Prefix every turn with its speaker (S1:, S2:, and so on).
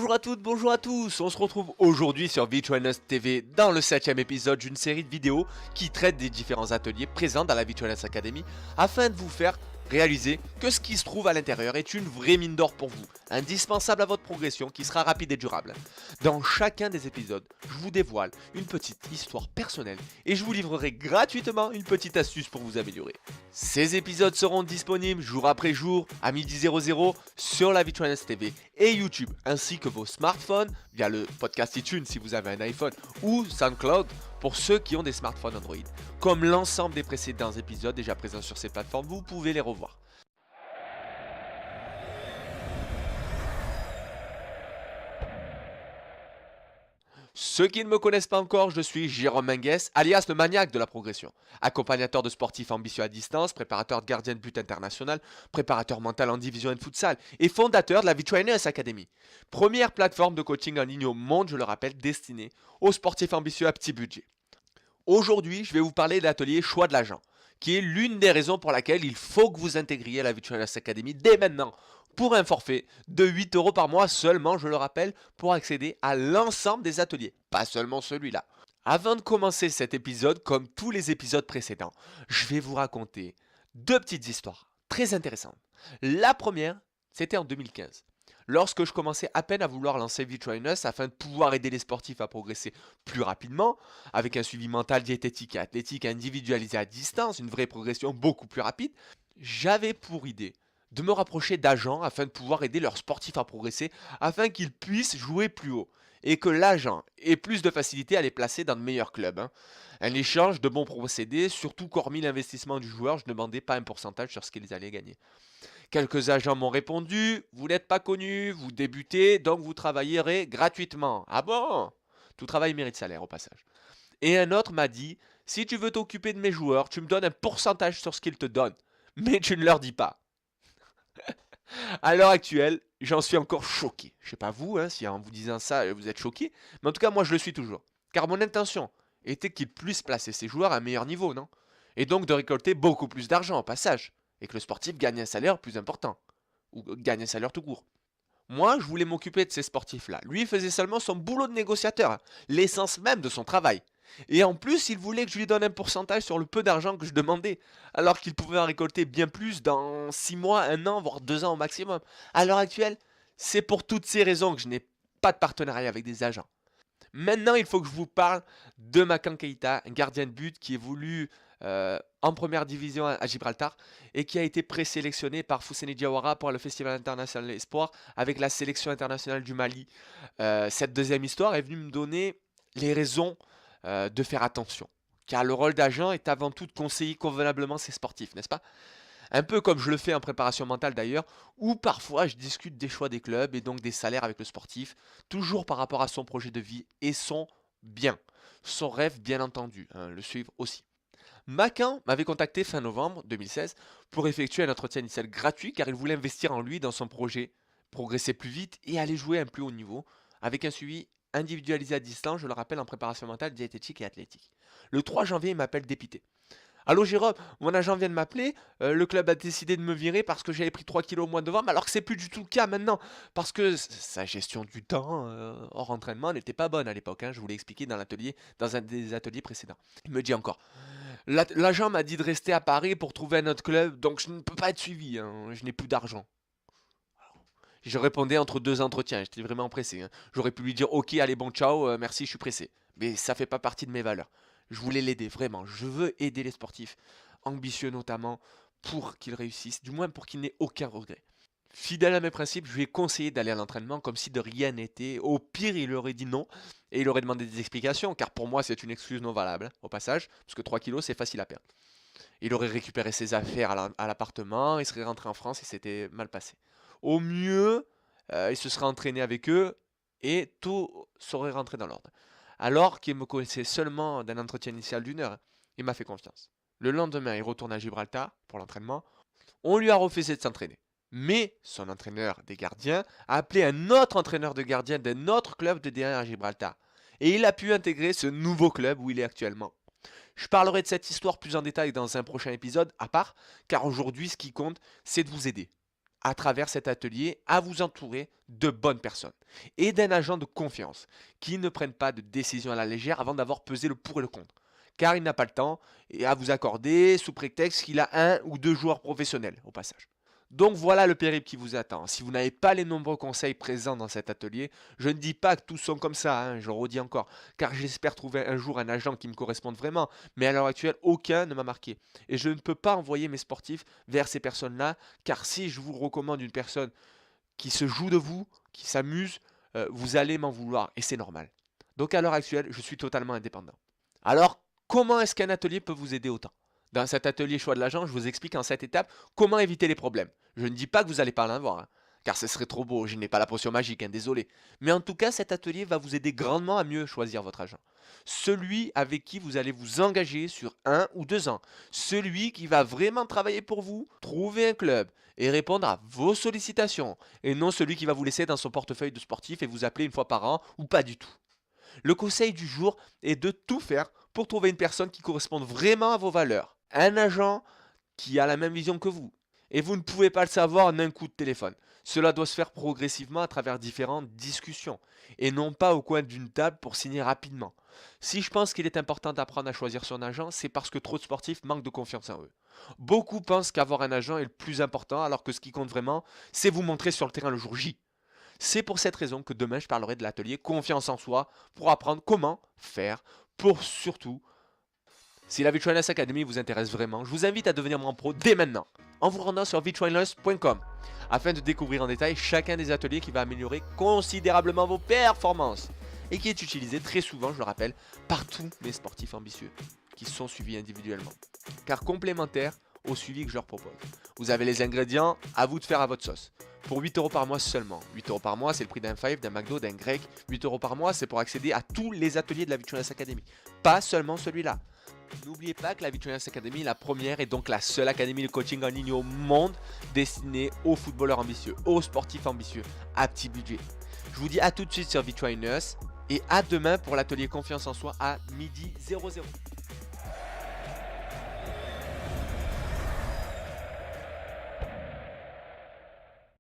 S1: Bonjour à toutes, bonjour à tous. On se retrouve aujourd'hui sur V-Trainers TV dans le 7ème épisode d'une série de vidéos qui traite des différents ateliers présents dans la V-Trainers Academy afin de vous faire réaliser que ce qui se trouve à l'intérieur est une vraie mine d'or pour vous, indispensable à votre progression qui sera rapide et durable. Dans chacun des épisodes, je vous dévoile une petite histoire personnelle et je vous livrerai gratuitement une petite astuce pour vous améliorer. Ces épisodes seront disponibles jour après jour à 12h00 sur la V-Trainers TV et YouTube, ainsi que vos smartphones via le podcast iTunes si vous avez un iPhone ou SoundCloud pour ceux qui ont des smartphones Android. Comme l'ensemble des précédents épisodes déjà présents sur ces plateformes, vous pouvez les revoir. Ceux qui ne me connaissent pas encore, je suis Jérôme Menguès, alias le maniaque de la progression. Accompagnateur de sportifs ambitieux à distance, préparateur de gardien de but international, préparateur mental en division et de futsal et fondateur de la V-Trainers Academy. Première plateforme de coaching en ligne au monde, je le rappelle, destinée aux sportifs ambitieux à petit budget. Aujourd'hui, je vais vous parler de l'atelier choix de l'agent, qui est l'une des raisons pour laquelle il faut que vous intégriez la V-Trainers Academy dès maintenant, pour un forfait de 8 € par mois seulement, je le rappelle, pour accéder à l'ensemble des ateliers, pas seulement celui-là. Avant de commencer cet épisode, comme tous les épisodes précédents, je vais vous raconter deux petites histoires très intéressantes. La première, c'était en 2015. Lorsque je commençais à peine à vouloir lancer V-Trainers afin de pouvoir aider les sportifs à progresser plus rapidement, avec un suivi mental, diététique et athlétique individualisé à distance, une vraie progression beaucoup plus rapide, j'avais pour idée de me rapprocher d'agents afin de pouvoir aider leurs sportifs à progresser, afin qu'ils puissent jouer plus haut, et que l'agent ait plus de facilité à les placer dans de meilleurs clubs. Un échange de bons procédés, surtout qu'hormis l'investissement du joueur, je ne demandais pas un pourcentage sur ce qu'ils allaient gagner. Quelques agents m'ont répondu, vous n'êtes pas connu, vous débutez, donc vous travaillerez gratuitement. Ah bon? Tout travail mérite salaire au passage. Et un autre m'a dit, si tu veux t'occuper de mes joueurs, tu me donnes un pourcentage sur ce qu'ils te donnent, mais tu ne leur dis pas. À l'heure actuelle, j'en suis encore choqué. Je sais pas vous, si en vous disant ça, vous êtes choqué, mais en tout cas, moi je le suis toujours. Car mon intention était qu'ils puissent placer ses joueurs à un meilleur niveau, non? Et donc de récolter beaucoup plus d'argent au passage, et que le sportif gagne un salaire plus important, ou gagne un salaire tout court. Moi, je voulais m'occuper de ces sportifs-là. Lui, il faisait seulement son boulot de négociateur, l'essence même de son travail. Et en plus, il voulait que je lui donne un pourcentage sur le peu d'argent que je demandais, alors qu'il pouvait en récolter bien plus dans 6 mois, 1 an, voire 2 ans au maximum. À l'heure actuelle, c'est pour toutes ces raisons que je n'ai pas de partenariat avec des agents. Maintenant, il faut que je vous parle de Makan Keita, un gardien de but qui évolue en première division à Gibraltar et qui a été présélectionné par Fousseni Diawara pour le Festival international Espoir avec la sélection internationale du Mali. Cette deuxième histoire est venue me donner les raisons de faire attention. Car le rôle d'agent est avant tout de conseiller convenablement ses sportifs, n'est-ce pas? Un peu comme je le fais en préparation mentale d'ailleurs, où parfois je discute des choix des clubs et donc des salaires avec le sportif, toujours par rapport à son projet de vie et son bien. Son rêve bien entendu, le suivre aussi. Macan m'avait contacté fin novembre 2016 pour effectuer un entretien initial gratuit car il voulait investir en lui dans son projet, progresser plus vite et aller jouer à un plus haut niveau, avec un suivi individualisé à distance, je le rappelle, en préparation mentale, diététique et athlétique. Le 3 janvier, il m'appelle dépité. Allô Jérôme, mon agent vient de m'appeler, le club a décidé de me virer parce que j'avais pris 3 kilos au mois de novembre, alors que c'est plus du tout le cas maintenant, parce que sa gestion du temps hors entraînement n'était pas bonne à l'époque, je vous l'ai expliqué dans l'atelier, dans un des ateliers précédents. Il me dit encore, l'agent m'a dit de rester à Paris pour trouver un autre club, donc je ne peux pas être suivi, je n'ai plus d'argent. Je répondais entre deux entretiens, j'étais vraiment pressé. J'aurais pu lui dire ok, allez bon ciao, merci, je suis pressé. Mais ça fait pas partie de mes valeurs. Je voulais l'aider, vraiment. Je veux aider les sportifs, ambitieux notamment, pour qu'ils réussissent, du moins pour qu'ils n'aient aucun regret. Fidèle à mes principes, je lui ai conseillé d'aller à l'entraînement comme si de rien n'était. Au pire, il aurait dit non et il aurait demandé des explications, car pour moi, c'est une excuse non valable, au passage, parce que 3 kilos, c'est facile à perdre. Il aurait récupéré ses affaires à l'appartement, il serait rentré en France et c'était mal passé. Au mieux, il se serait entraîné avec eux et tout serait rentré dans l'ordre. Alors qu'il me connaissait seulement d'un entretien initial d'1 heure, il m'a fait confiance. Le lendemain, il retourne à Gibraltar pour l'entraînement. On lui a refusé de s'entraîner. Mais son entraîneur des gardiens a appelé un autre entraîneur de gardien d'un autre club de D1 à Gibraltar. Et il a pu intégrer ce nouveau club où il est actuellement. Je parlerai de cette histoire plus en détail dans un prochain épisode à part, car aujourd'hui ce qui compte, c'est de vous aider à travers cet atelier à vous entourer de bonnes personnes et d'un agent de confiance qui ne prenne pas de décision à la légère avant d'avoir pesé le pour et le contre. Car il n'a pas le temps et à vous accorder sous prétexte qu'il a un ou deux joueurs professionnels au passage. Donc voilà le périple qui vous attend. Si vous n'avez pas les nombreux conseils présents dans cet atelier, je ne dis pas que tous sont comme ça, hein, je le redis encore, car j'espère trouver un jour un agent qui me corresponde vraiment, mais à l'heure actuelle, aucun ne m'a marqué. Et je ne peux pas envoyer mes sportifs vers ces personnes-là, car si je vous recommande une personne qui se joue de vous, qui s'amuse, vous allez m'en vouloir, et c'est normal. Donc à l'heure actuelle, je suis totalement indépendant. Alors, comment est-ce qu'un atelier peut vous aider autant? Dans cet atelier choix de l'agent, je vous explique en 7 étapes comment éviter les problèmes. Je ne dis pas que vous n'allez pas en avoir, hein, car ce serait trop beau, je n'ai pas la potion magique, hein, désolé. Mais en tout cas, cet atelier va vous aider grandement à mieux choisir votre agent. Celui avec qui vous allez vous engager sur 1 ou 2 ans. Celui qui va vraiment travailler pour vous, trouver un club et répondre à vos sollicitations. Et non celui qui va vous laisser dans son portefeuille de sportif et vous appeler une fois par an ou pas du tout. Le conseil du jour est de tout faire pour trouver une personne qui corresponde vraiment à vos valeurs. Un agent qui a la même vision que vous. Et vous ne pouvez pas le savoir en un coup de téléphone. Cela doit se faire progressivement à travers différentes discussions et non pas au coin d'une table pour signer rapidement. Si je pense qu'il est important d'apprendre à choisir son agent, c'est parce que trop de sportifs manquent de confiance en eux. Beaucoup pensent qu'avoir un agent est le plus important alors que ce qui compte vraiment, c'est vous montrer sur le terrain le jour J. C'est pour cette raison que demain je parlerai de l'atelier confiance en soi pour apprendre comment faire pour surtout. Si la Vitruvians Academy vous intéresse vraiment, je vous invite à devenir membre pro dès maintenant en vous rendant sur vitruvians.com afin de découvrir en détail chacun des ateliers qui va améliorer considérablement vos performances et qui est utilisé très souvent, je le rappelle, par tous mes sportifs ambitieux qui sont suivis individuellement car complémentaires au suivi que je leur propose. Vous avez les ingrédients, à vous de faire à votre sauce. Pour 8 € par mois seulement. 8 € par mois, c'est le prix d'un Five, d'un McDo, d'un Grec. 8 € par mois, c'est pour accéder à tous les ateliers de la Vitruvians Academy. Pas seulement celui-là. N'oubliez pas que la Vitruvians Academy est la première et donc la seule académie de coaching en ligne au monde destinée aux footballeurs ambitieux, aux sportifs ambitieux, à petit budget. Je vous dis à tout de suite sur Vitruvians et à demain pour l'atelier confiance en soi à 12h00.